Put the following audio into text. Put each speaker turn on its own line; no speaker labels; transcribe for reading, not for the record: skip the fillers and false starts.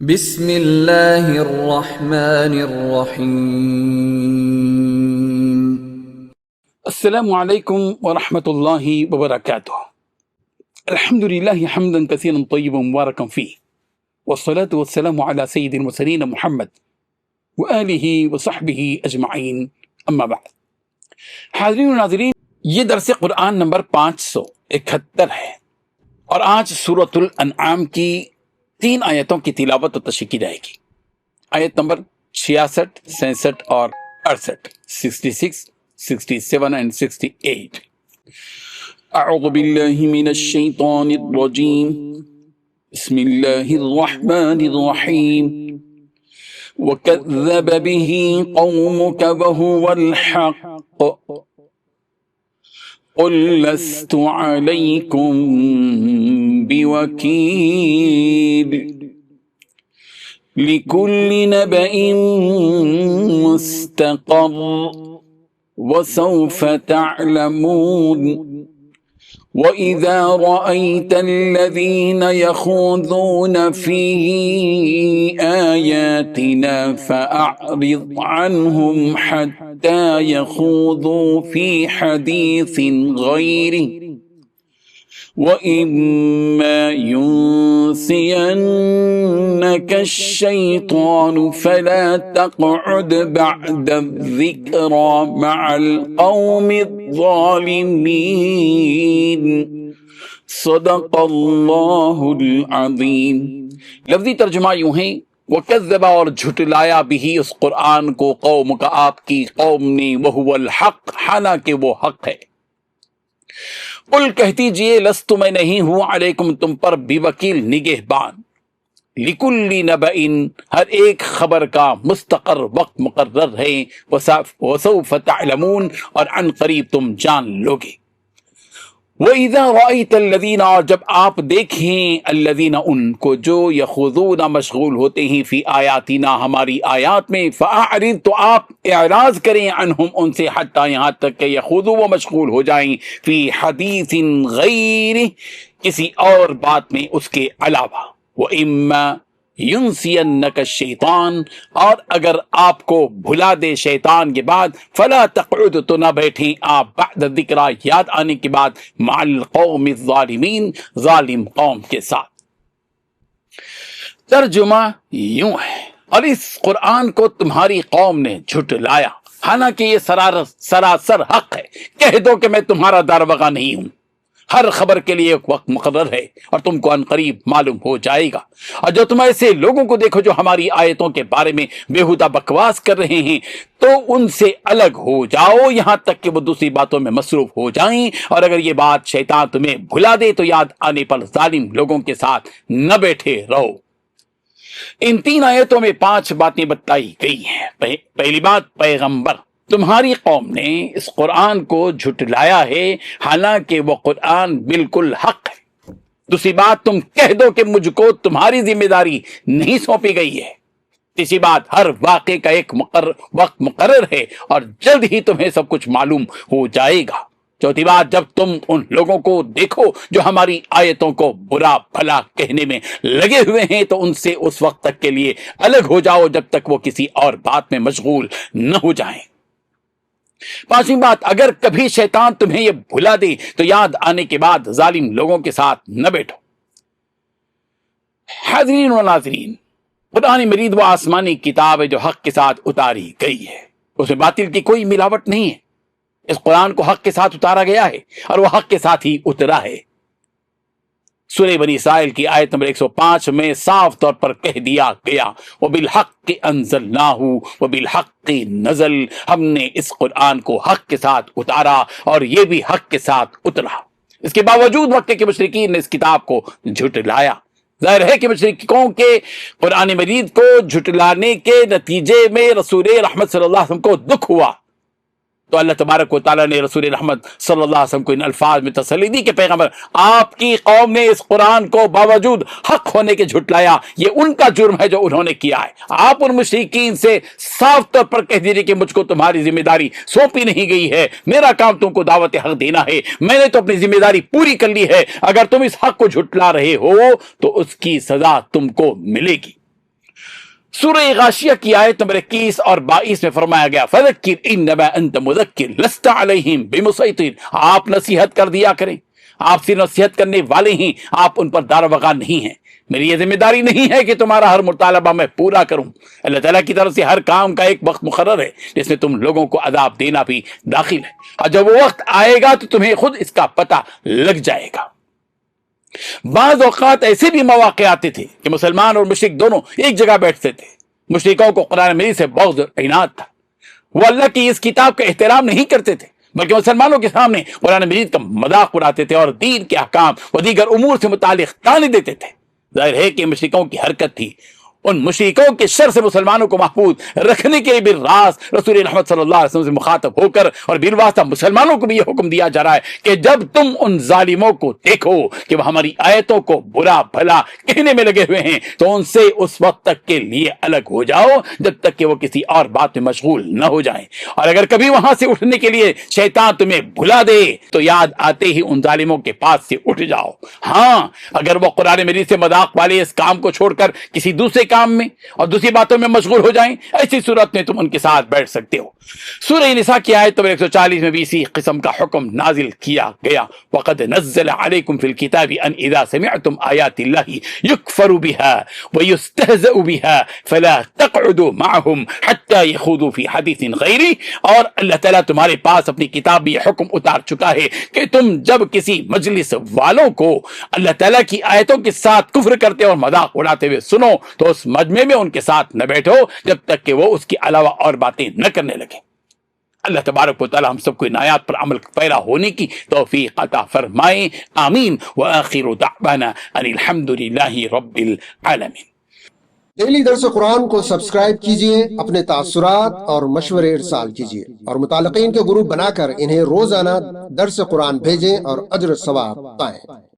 بسم اللہ الرحمن الرحیم۔
السلام علیکم ورحمۃ اللہ وبرکاتہ۔ الحمدللہ حمدا کثیرا طیبا مبارکا فیہ، والصلاة والسلام علی سید المرسلین محمد وآلہ وصحبہ اجمعین، اما بعد۔ حاضرین و ناظرین، یہ درس قرآن نمبر 571 ہے اور آج سورۃ الانعام کی 3 آیتوں کی تلاوت و تشریح کی جائے گی۔ آیت نمبر 66، 67 اور 68، 66، 67 and 68۔ اعوذ باللہ من الشیطان الرجیم، بسم اللہ الرحمن الرحیم۔ وَكَذَّبَ بِهِ قَوْمُكَ وَهُوَ الْحَقُّ قُلْ لَسْتُ عَلَيْكُمْ بِوَكِيلٍ لِكُلِّ نَبَإٍ مُسْتَقَرٌّ وَسَوْفَ تَعْلَمُونَ وَإِذَا رَأَيْتَ الَّذِينَ يَخُوضُونَ فِي آيَاتِنَا فَأَعْرِضْ عَنْهُمْ حَتَّى يَخُوضُوا فِي حَدِيثٍ غَيْرِهِ وَإِمَّا يُنْسِيَنَّكَ الشَّيْطَانُ فَلَا تَقْعُدْ بَعْدَ الذِّكْرَى مَعَ الْقَوْمِ الظَّالِمِينَ۔ صدق اللہ العظیم۔ لفظی ترجمہ یوں ہے، وَكَذَّبَ اور جھٹلایا بھی اس قرآن کو قوم کا آپ کی قوم نے، وَهُوَ الْحَقُّ حالانکہ وہ حق ہے۔ قل کہہ دیجئے، لست میں نہیں ہوں علیکم تم پر بوکیل نگہبان، لکل نبأ ہر ایک خبر کا مستقر وقت مقرر ہے، وسوف تعلمون اور عن قریب تم جان لوگے۔ وَإِذَا رَأَيْتَ الَّذِينَ اور جب آپ دیکھیں الَّذِينَ ان کو جو یخوضون مشغول ہوتے ہیں فی آیاتنا ہماری آیات میں، فَأَعْرِضْ تو آپ اعراض کریں عنہم ان سے، حتیٰ یہاں تک کہ یخوضوا وہ مشغول ہو جائیں فی حدیث غیر کسی اور بات میں اس کے علاوہ۔ وَإِمَّا يُنْسِيَنَّكَ الشَّيْطَانُ اور اگر آپ کو بھلا دے شیطان کے بعد، فلا تقعد تو نہ بیٹھیں آپ بعد ذکرہ یاد آنے کے بعد، مع القوم الظالمین ظالم قوم کے ساتھ۔ ترجمہ یوں ہے، اور اس قرآن کو تمہاری قوم نے جھٹلایا حالانکہ یہ سراسر حق ہے۔ کہہ دو کہ میں تمہارا داروغہ نہیں ہوں، ہر خبر کے لیے ایک وقت مقرر ہے اور تم کو عنقریب معلوم ہو جائے گا۔ اور جو تم ایسے لوگوں کو دیکھو جو ہماری آیتوں کے بارے میں بیہودہ بکواس کر رہے ہیں تو ان سے الگ ہو جاؤ یہاں تک کہ وہ دوسری باتوں میں مصروف ہو جائیں، اور اگر یہ بات شیطان تمہیں بھلا دے تو یاد آنے پر ظالم لوگوں کے ساتھ نہ بیٹھے رہو۔ ان 3 آیتوں میں 5 باتیں بتائی گئی ہیں۔ پہلی بات، پیغمبر تمہاری قوم نے اس قرآن کو جھٹلایا ہے حالانکہ وہ قرآن بالکل حق ہے۔ دوسری بات، تم کہہ دو کہ مجھ کو تمہاری ذمہ داری نہیں سونپی گئی ہے۔ تیسری بات، ہر واقعے کا ایک وقت مقرر ہے اور جلد ہی تمہیں سب کچھ معلوم ہو جائے گا۔ چوتھی بات، جب تم ان لوگوں کو دیکھو جو ہماری آیتوں کو برا بھلا کہنے میں لگے ہوئے ہیں تو ان سے اس وقت تک کے لیے الگ ہو جاؤ جب تک وہ کسی اور بات میں مشغول نہ ہو جائیں۔ پانچویں بات، اگر کبھی شیطان تمہیں یہ بھلا دے تو یاد آنے کے بعد ظالم لوگوں کے ساتھ نہ بیٹھو۔ حاضرین و ناظرین، قرآن مجید وہ آسمانی کتاب ہے جو حق کے ساتھ اتاری گئی ہے، اس میں باطل کی کوئی ملاوٹ نہیں ہے۔ اس قرآن کو حق کے ساتھ اتارا گیا ہے اور وہ حق کے ساتھ ہی اترا ہے۔ سورہ بنی اسرائیل کی آیت نمبر 105 میں صاف طور پر کہہ دیا گیا، وَبِالْحَقِّ أَنزَلْنَاهُ وَبِالْحَقِّ نَزَلَ ہم نے اس قرآن کو حق کے ساتھ اتارا اور یہ بھی حق کے ساتھ اترا۔ اس کے باوجود مکے کے مشرکین نے اس کتاب کو جھٹلایا۔ ظاہر ہے کہ مشرکوں کے قرآن مجید کو جھٹلانے کے نتیجے میں رسول رحمت صلی اللہ علیہ وسلم کو دکھ ہوا، تو اللہ تبارک و تعالیٰ نے رسول رحمت صلی اللہ علیہ وسلم کو ان الفاظ میں تسلی دی کہ پیغمبر، آپ کی قوم نے اس قرآن کو باوجود حق ہونے کے جھٹلایا، یہ ان کا جرم ہے جو انہوں نے کیا ہے۔ آپ ان مشرکین سے صاف طور پر کہہ دیجیے کہ مجھ کو تمہاری ذمہ داری سونپی نہیں گئی ہے، میرا کام تم کو دعوت حق دینا ہے، میں نے تو اپنی ذمہ داری پوری کر لی ہے، اگر تم اس حق کو جھٹلا رہے ہو تو اس کی سزا تم کو ملے گی۔ سورہ غاشیہ کی آیت نمبر 21 اور 22 میں فرمایا گیا فذکر انما انت مذکر لست علیہم بمسیطر، آپ نصیحت کر دیا کریں، آپ سے نصیحت کرنے والے ہیں، آپ ان پر داروغہ نہیں ہیں، میری یہ ذمہ داری نہیں ہے کہ تمہارا ہر مطالبہ میں پورا کروں۔ اللہ تعالیٰ کی طرف سے ہر کام کا ایک وقت مقرر ہے جس میں تم لوگوں کو عذاب دینا بھی داخل ہے، اور جب وہ وقت آئے گا تو تمہیں خود اس کا پتہ لگ جائے گا۔ بعض اوقات ایسے بھی مواقع آتے تھے کہ مسلمان اور مشرک دونوں ایک جگہ بیٹھتے تھے، مشرکوں کو قرآن مجید سے بغض اور عناد تھا، وہ اللہ کی اس کتاب کا احترام نہیں کرتے تھے بلکہ مسلمانوں کے سامنے قرآن مجید کا مذاق اڑاتے تھے اور دین کے احکام و دیگر امور سے متعلق تانے دیتے تھے۔ ظاہر ہے کہ مشرکوں کی حرکت تھی، ان مشرکوں کے شر سے مسلمانوں کو محفوظ رکھنے کے لیے بالراست رسول رحمت صلی اللہ علیہ وسلم سے مخاطب ہو کر اور بالواسطہ مسلمانوں کو بھی یہ حکم دیا جا رہا ہے کہ جب تم ان ظالموں کو دیکھو کہ وہ ہماری آیتوں کو برا بھلا کہنے میں لگے ہوئے ہیں تو ان سے اس وقت تک کے لیے الگ ہو جاؤ جب تک کہ وہ کسی اور بات میں مشغول نہ ہو جائیں، اور اگر کبھی وہاں سے اٹھنے کے لیے شیطان تمہیں بھلا دے تو یاد آتے ہی ان ظالموں کے پاس سے اٹھ جاؤ۔ ہاں، اگر وہ قرآن مجید سے مذاق والے اس کام کو چھوڑ کر کسی دوسرے کام میں اور دوسری باتوں میں مشغول ہو جائیں، ایسی صورت میں تم ان کے ساتھ بیٹھ سکتے ہو۔ سورہ نساء کی آیت نمبر 140 میں بھی اسی قسم کا حکم نازل کیا گیا، وَقَدْ نَزَّلَ عَلَيْكُمْ فِي الْكِتَابِ أَنْ إِذَا سَمِعْتُمْ آيَاتِ اللَّهِ يُكْفَرُ بِهَا وَيُسْتَهْزَأُ بِهَا فَلَا تَقْعُدُوا مَعَهُمْ حَتَّى يَخُوضُوا فِي حَدِيثٍ غَيْرِهِ، اور اللہ تعالیٰ تمہارے پاس اپنی کتاب میں یہ حکم اتار چکا ہے کہ تم جب کسی مجلس والوں کو اللہ تعالیٰ کی آیتوں کے ساتھ کفر کرتے اور مذاق اڑاتے ہوئے سنو تو اس مجمع میں ان کے ساتھ نہ بیٹھو جب تک کہ وہ اس کے علاوہ اور باتیں نہ کرنے لگے۔ اللہ تبارک و تعالی ہم سب کو ان آیات پر عمل پیرا ہونے کی توفیق عطا فرمائے، آمین۔ وآخر دعوانا ان الحمد للہ رب العالمین۔
ڈیلی درس قرآن کو سبسکرائب کیجئے، اپنے تاثرات اور مشورے ارسال کیجئے اور متعلقین کے گروپ بنا کر انہیں روزانہ درس قرآن بھیجیں اور اجر ثواب پائیں۔